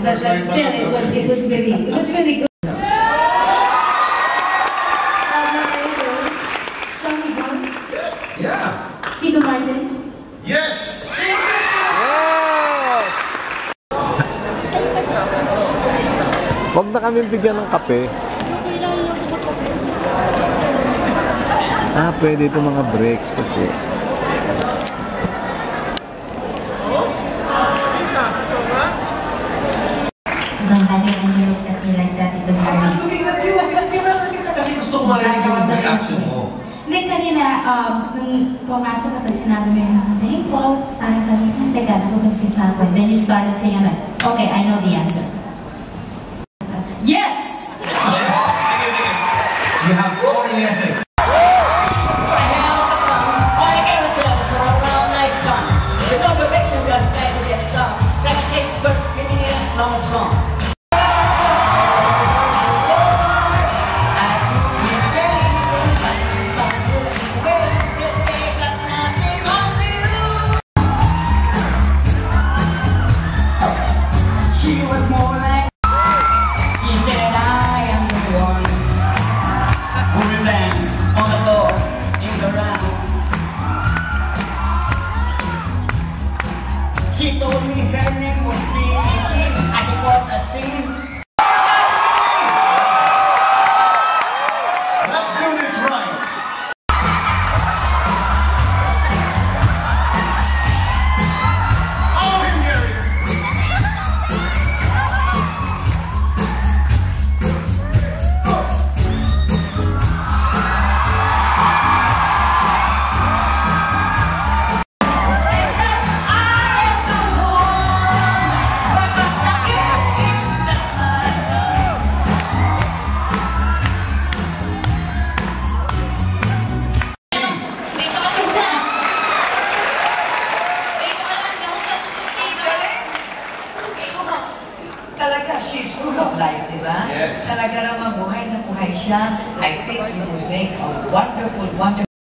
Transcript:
but still, it was really good. Shall we go? Yeah. Tito Martin? Yes! Huwag na kami bigyan ng kape. Pwede ito mga breaks kasi. Don't have you when you look at me like that, Tito Martin. I'm just looking at you. Hindi ba nakita kasi gusto ko marinig yung reaction mo. Hindi, kanina, nung pumasok ka, sinabi mo yung hey, Paul, parang sabi ko, teka, naku-confuse na ako. Then you started saying, okay, I know the answer. Yes! You have 4 yeses. He told me her name was Vicky, and it was a scene. Let's do this right. All in Gary. Talaga, she's full of life, di ba? Yes. Talaga naman buhay na buhay siya. I think you will make a wonderful, wonderful